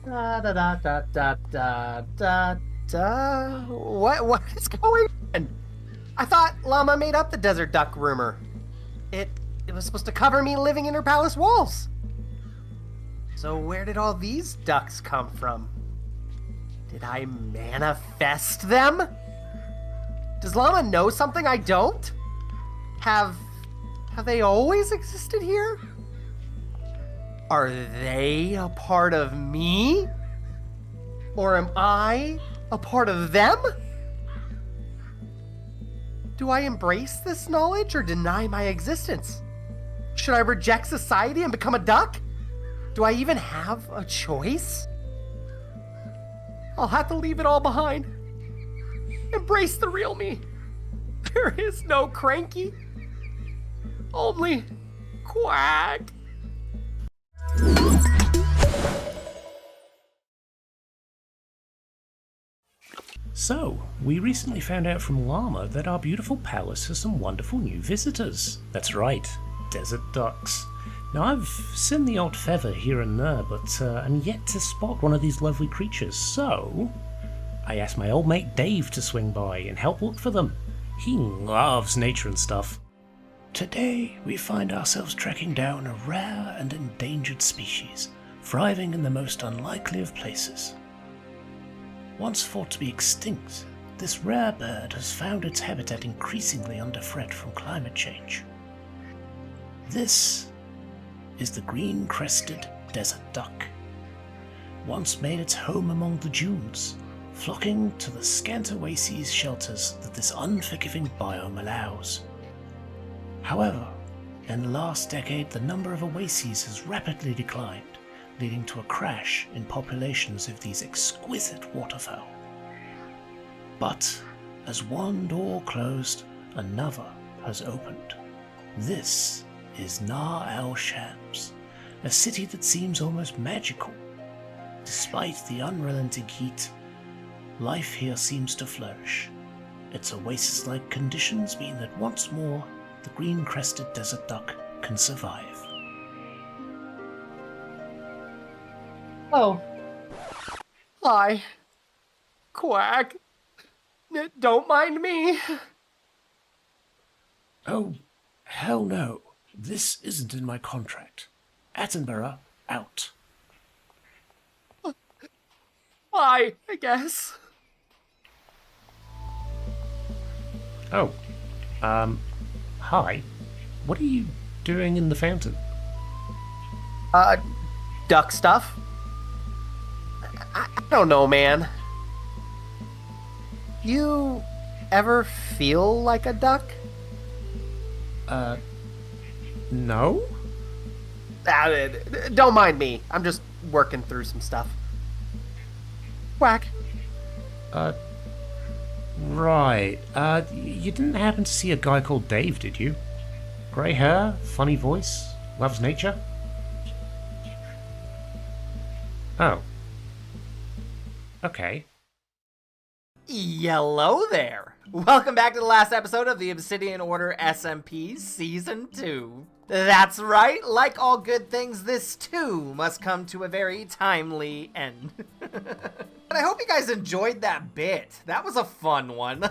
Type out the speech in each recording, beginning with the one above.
Da da da da da da da da. What is going on? I thought Llama made up the desert duck rumor. It was supposed to cover me living in her palace walls. So where did all these ducks come from? Did I manifest them? Does Llama know something I don't? Have they always existed here? Are they a part of me? Or am I a part of them? Do I embrace this knowledge or deny my existence? Should I reject society and become a duck? Do I even have a choice? I'll have to leave it all behind. Embrace the real me. There is no Cranky. Only Quack. So, we recently found out from Llama that our beautiful palace has some wonderful new visitors. That's right, desert ducks. Now, I've seen the odd feather here and there, but I'm yet to spot one of these lovely creatures, so I asked my old mate Dave to swing by and help look for them. He loves nature and stuff. Today, we find ourselves tracking down a rare and endangered species, thriving in the most unlikely of places. Once thought to be extinct, this rare bird has found its habitat increasingly under threat from climate change. This is the green-crested desert duck. Once made its home among the dunes, flocking to the scant oases shelters that this unforgiving biome allows. However, in the last decade the number of oases has rapidly declined, leading to a crash in populations of these exquisite waterfowl. But as one door closed, another has opened. This is Nar El Shams, a city that seems almost magical. Despite the unrelenting heat, life here seems to flourish. Its oasis-like conditions mean that once more, the green-crested desert duck can survive. Oh. Hi. Quack. Don't mind me. Oh, hell no. This isn't in my contract. Attenborough, out. Bye, I guess. Oh, hi. What are you doing in the fountain? Duck stuff? I don't know, man. You ever feel like a duck? No? Don't mind me. I'm just working through some stuff. Quack. Right. You didn't happen to see a guy called Dave, did you? Grey hair, funny voice, loves nature? Oh. Okay. Yellow there. Welcome back to the last episode of the Obsidian Order SMP Season 2. That's right, like all good things, this too must come to a very timely end. But I hope you guys enjoyed that bit. That was a fun one.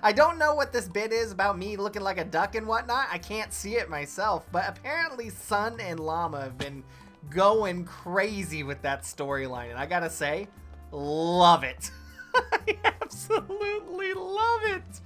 I don't know what this bit is about me looking like a duck and whatnot. I can't see it myself, but apparently Sun and Llama have been going crazy with that storyline, and I gotta say, love it. I absolutely love it.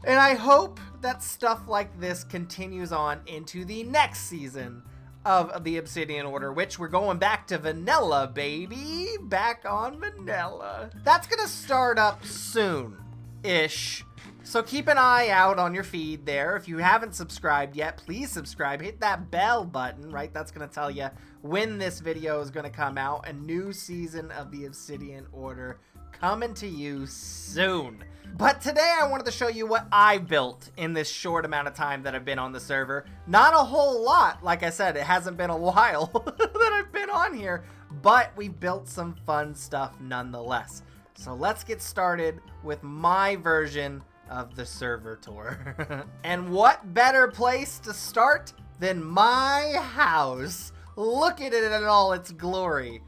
And I hope that stuff like this continues on into the next season of the Obsidian Order, which we're going back to vanilla, baby. Back on vanilla. That's gonna start up soon-ish. So keep an eye out on your feed there. If you haven't subscribed yet, please subscribe. Hit that bell button, right? That's going to tell you when this video is going to come out. A new season of the Obsidian Order coming to you soon. But today I wanted to show you what I built in this short amount of time that I've been on the server. Not a whole lot. Like I said, it hasn't been a while that I've been on here, but we built some fun stuff nonetheless. So let's get started with my version of the server tour. And what better place to start than my house? Look at it in all its glory.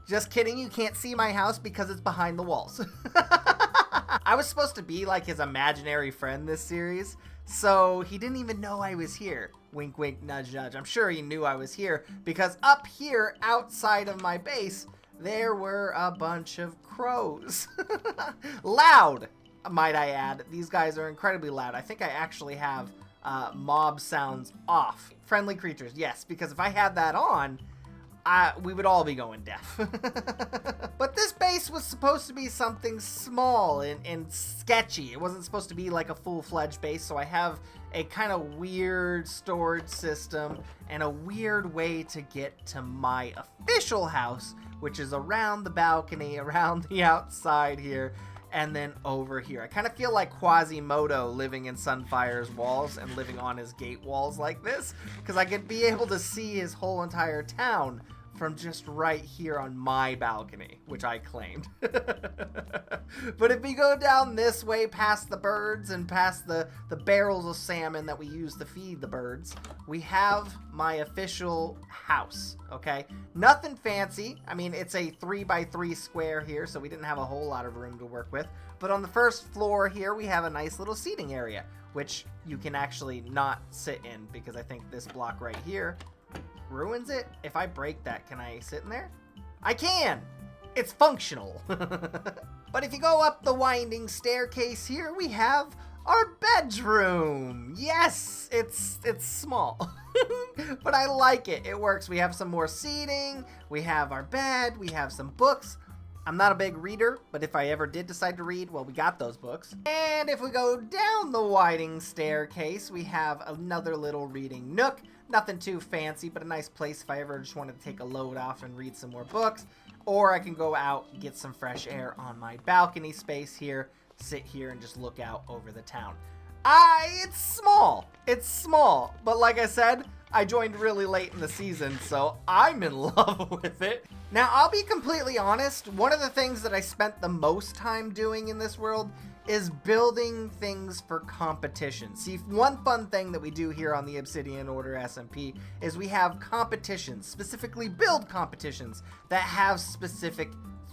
Just kidding, you can't see my house because it's behind the walls. I was supposed to be like his imaginary friend this series, so he didn't even know I was here. Wink, wink, nudge, nudge. I'm sure he knew I was here because up here outside of my base, there were a bunch of crows. Loud, might I add. These guys are incredibly loud. I think I actually have mob sounds off. Friendly creatures, yes, because if I had that on, we would all be going deaf. But this base was supposed to be something small and sketchy. It wasn't supposed to be like a full-fledged base, so I have a kind of weird storage system and a weird way to get to my official house, which is around the balcony, around the outside here, and then over here. I kind of feel like Quasimodo living in Sunfire's walls and living on his gate walls like this, because I could be able to see his whole entire town from just right here on my balcony, which I claimed. But if we go down this way past the birds and past the barrels of salmon that we use to feed the birds, we have my official house, okay? Nothing fancy. I mean, it's a 3x3 square here, so we didn't have a whole lot of room to work with. But on the first floor here, we have a nice little seating area, which you can actually not sit in because I think this block right here ruins it. If I break that, can I sit in there? I can! It's functional. But if you go up the winding staircase here, we have our bedroom. Yes, it's small. But I like it. It works. We have some more seating. We have our bed. We have some books. I'm not a big reader, but if I ever did decide to read, well, we got those books. And if we go down the winding staircase, we have another little reading nook. Nothing too fancy, but a nice place if I ever just wanted to take a load off and read some more books. Or I can go out and get some fresh air on my balcony space here, sit here and just look out over the town. It's small. It's small. But like I said, I joined really late in the season, so I'm in love with it. Now, I'll be completely honest. One of the things that I spent the most time doing in this world is building things for competition. See, one fun thing that we do here on the Obsidian Order SMP is we have competitions, specifically build competitions that have specific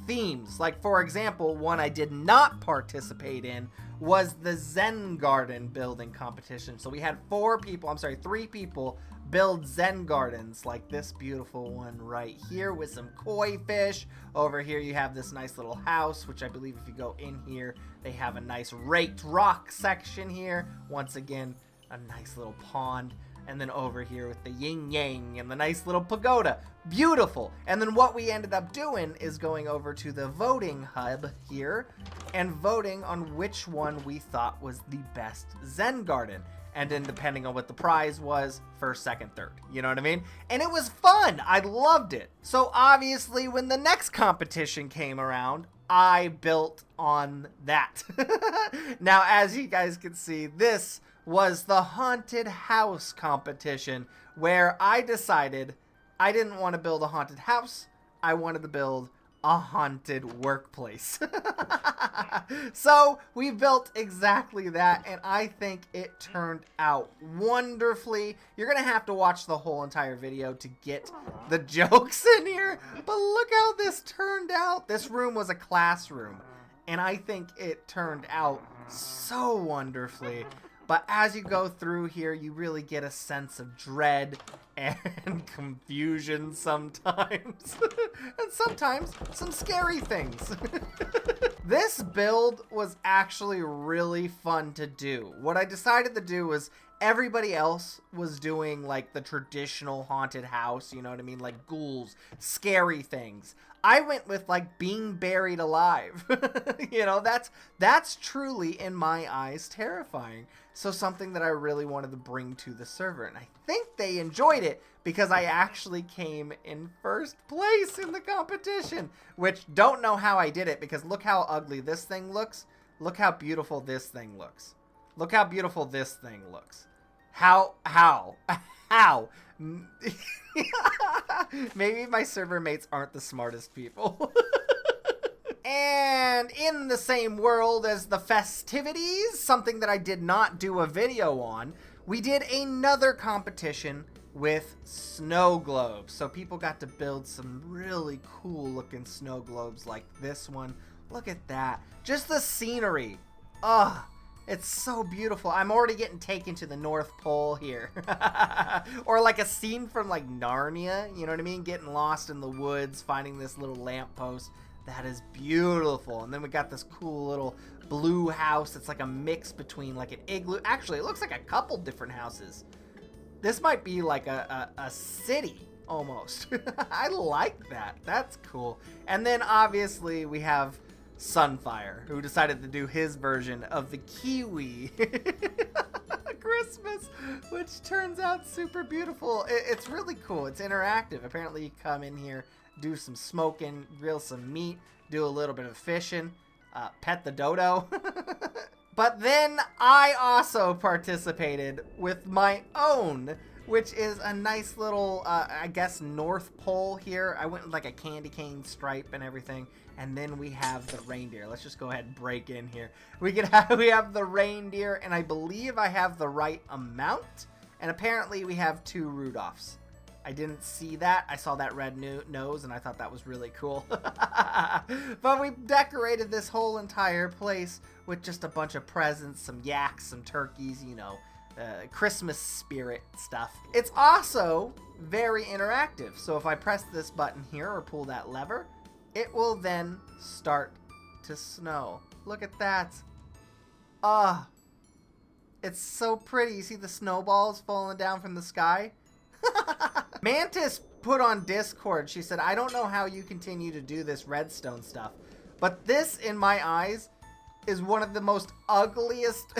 themes. Like, for example, one I did not participate in was the Zen Garden building competition. So we had 3 people build Zen gardens like this beautiful one right here with some koi fish. Over here you have this nice little house, which I believe if you go in here, they have a nice raked rock section here. Once again, a nice little pond. And then over here with the yin yang and the nice little pagoda. Beautiful. And then what we ended up doing is going over to the voting hub here and voting on which one we thought was the best Zen garden. And then depending on what the prize was, first, second, third. You know what I mean? And it was fun. I loved it. So obviously when the next competition came around, I built on that. Now, as you guys can see, this was the haunted house competition where I decided I didn't want to build a haunted house. I wanted to build a haunted workplace. So we built exactly that, and I think it turned out wonderfully. You're gonna have to watch the whole entire video to get the jokes in here, but look how this turned out. This room was a classroom, and I think it turned out so wonderfully. But as you go through here, you really get a sense of dread and confusion sometimes. And sometimes some scary things. This build was actually really fun to do. What I decided to do was everybody else was doing like the traditional haunted house, you know what I mean? Like ghouls, scary things. I went with like being buried alive. You know, that's truly in my eyes terrifying. So something that I really wanted to bring to the server. And I think they enjoyed it because I actually came in first place in the competition, which don't know how I did it because look how ugly this thing looks. Look how beautiful this thing looks. Look how beautiful this thing looks. How? Maybe my server mates aren't the smartest people. And in the same world as the festivities, something that I did not do a video on, we did another competition with snow globes. So people got to build some really cool looking snow globes like this one. Look at that. Just the scenery. Oh, it's so beautiful. I'm already getting taken to the North Pole here. Or like a scene from like Narnia, you know what I mean? Getting lost in the woods, finding this little lamppost. That is beautiful. And then we got this cool little blue house. It's like a mix between like an igloo. Actually, it looks like a couple different houses. This might be like a city almost. I like that. That's cool. And then obviously we have Sunfire, who decided to do his version of the Kiwi Christmas, which turns out super beautiful. It's really cool. It's interactive. Apparently you come in here, do some smoking, grill some meat, do a little bit of fishing, pet the dodo. But then I also participated with my own, which is a nice little, I guess, North Pole here. I went with like a candy cane stripe and everything. And then we have the reindeer. Let's just go ahead and break in here. We have the reindeer, and I believe I have the right amount. And apparently we have 2 Rudolphs. I didn't see that. I saw that red nose, and I thought that was really cool. But we decorated this whole entire place with just a bunch of presents, some yaks, some turkeys, you know, Christmas spirit stuff. It's also very interactive. So if I press this button here or pull that lever, it will then start to snow. Look at that. Ah, it's so pretty. You see the snowballs falling down from the sky? Mantis put on Discord, she said, I don't know how you continue to do this redstone stuff, but this, in my eyes, is one of the most ugliest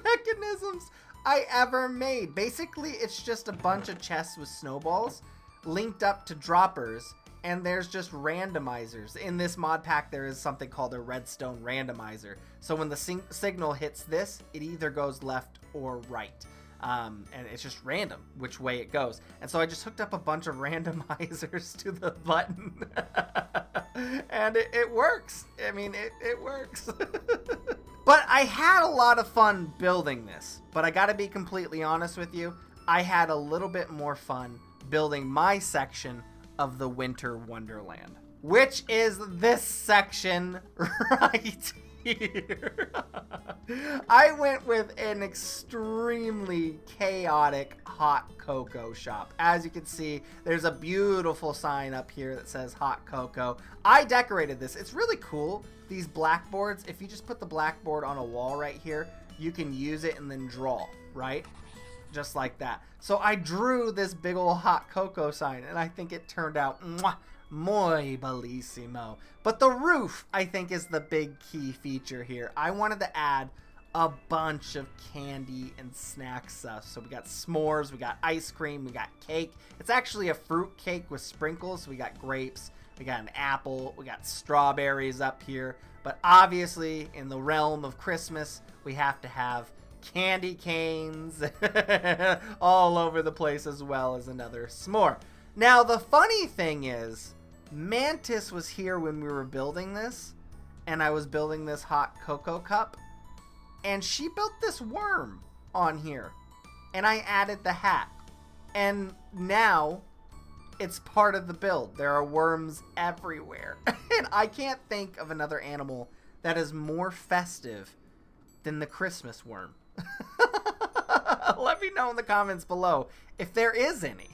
mechanisms I ever made. Basically, it's just a bunch of chests with snowballs linked up to droppers, and there's just randomizers. In this mod pack, there is something called a redstone randomizer. So when the signal hits this, it either goes left or right. And it's just random which way it goes. And so I just hooked up a bunch of randomizers to the button. And it works. I mean, it works. But I had a lot of fun building this. But I gotta be completely honest with you, I had a little bit more fun building my section of the Winter Wonderland, which is this section right here. I went with an extremely chaotic hot cocoa shop. As you can see, there's a beautiful sign up here that says hot cocoa. I decorated this. It's really cool. These blackboards, if you just put the blackboard on a wall right here, you can use it and then draw, right? Just like that. So I drew this big old hot cocoa sign, and I think it turned out muy bellissimo. But the roof, I think, is the big key feature here. I wanted to add a bunch of candy and snack stuff. So we got s'mores, we got ice cream, we got cake. It's actually a fruit cake with sprinkles. We got grapes, we got an apple, we got strawberries up here. But obviously, in the realm of Christmas, we have to have candy canes all over the place, as well as another s'more. Now, the funny thing is, Mantis was here when we were building this, and I was building this hot cocoa cup, and she built this worm on here, and I added the hat, and now it's part of the build. There are worms everywhere, and I can't think of another animal that is more festive than the Christmas worm. Let me know in the comments below if there is any.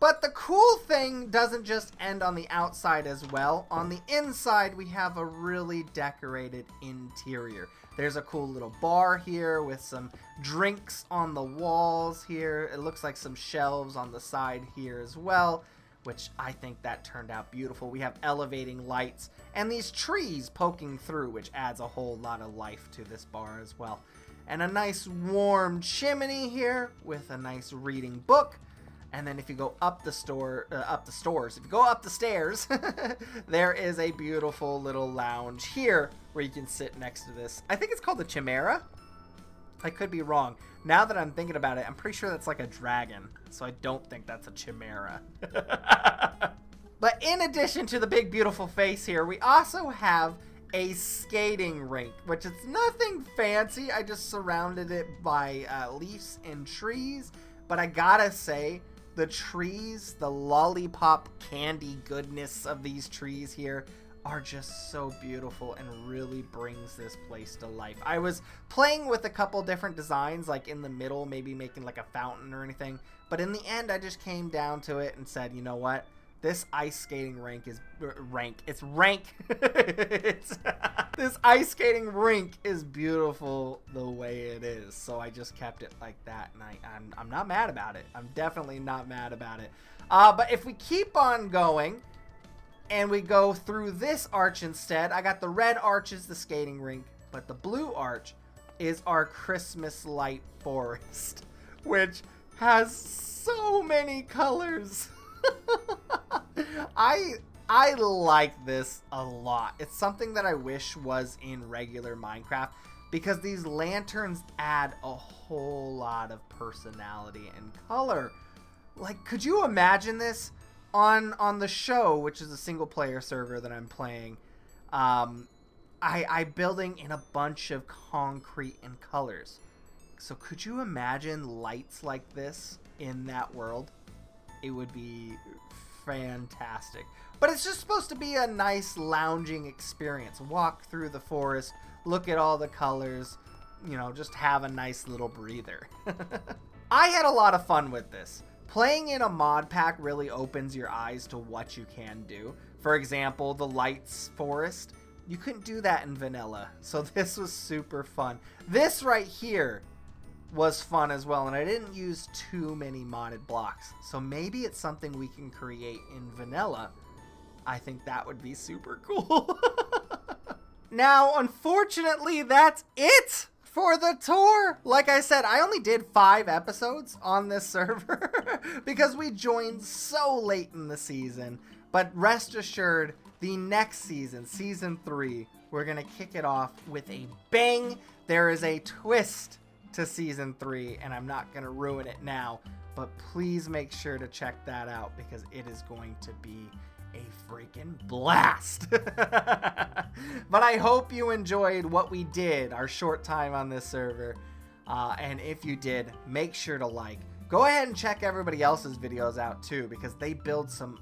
But the cool thing doesn't just end on the outside as well. On the inside, we have a really decorated interior. There's a cool little bar here with some drinks on the walls here. It looks like some shelves on the side here as well, which I think that turned out beautiful. We have elevating lights and these trees poking through, which adds a whole lot of life to this bar as well. And a nice warm chimney here with a nice reading book. And then if you go up the stairs, there is a beautiful little lounge here where you can sit next to this. I think it's called the Chimera. I could be wrong. Now that I'm thinking about it, I'm pretty sure that's like a dragon. So I don't think that's a chimera. But in addition to the big beautiful face here, we also have a skating rink, which it's nothing fancy. I just surrounded it by leaves and trees. But I gotta say, the trees, the lollipop candy goodness of these trees here are just so beautiful and really brings this place to life. I was playing with a couple different designs, like in the middle, maybe making like a fountain or anything. But in the end, I just came down to it and said, you know what? This ice skating rink is It's rank. This ice skating rink is beautiful the way it is. So I just kept it like that, and I'm not mad about it. I'm definitely not mad about it. But if we keep on going and we go through this arch instead, I got the red arch is the skating rink, but the blue arch is our Christmas light forest, which has so many colors. I like this a lot. It's something that I wish was in regular Minecraft because these lanterns add a whole lot of personality and color. Like, could you imagine this on the show, which is a single player server that I'm playing? I building in a bunch of concrete and colors. So could you imagine lights like this in that world? It would be fantastic. But it's just supposed to be a nice lounging experience. Walk through the forest, look at all the colors, you know, just have a nice little breather. I had a lot of fun with this. Playing in a mod pack really opens your eyes to what you can do. For example, the lights forest. You couldn't do that in vanilla. So this was super fun. This right here was fun as well, and I didn't use too many modded blocks, so maybe it's something we can create in vanilla. I think that would be super cool. Now, unfortunately, that's it for the tour. Like I said, I only did 5 episodes on this server because we joined so late in the season, but rest assured, the next season, season 3, we're gonna kick it off with a bang. There is a twist to season 3, and I'm not gonna ruin it now, but please make sure to check that out because it is going to be a freaking blast. But I hope you enjoyed what we did, our short time on this server, and if you did, make sure to like. Go ahead and check everybody else's videos out too, because they build some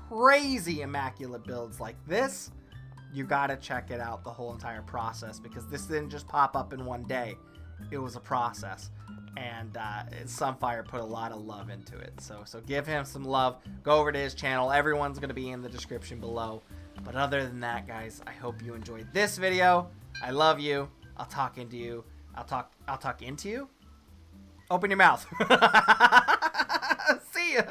crazy immaculate builds like this. You gotta check it out, the whole entire process, because this didn't just pop up in one day. It was a process, and Sunfire put a lot of love into it. So give him some love. Go over to his channel. Everyone's going to be in the description below. But other than that, guys, I hope you enjoyed this video. I love you. I'll talk into you. I'll talk into you. Open your mouth. See ya.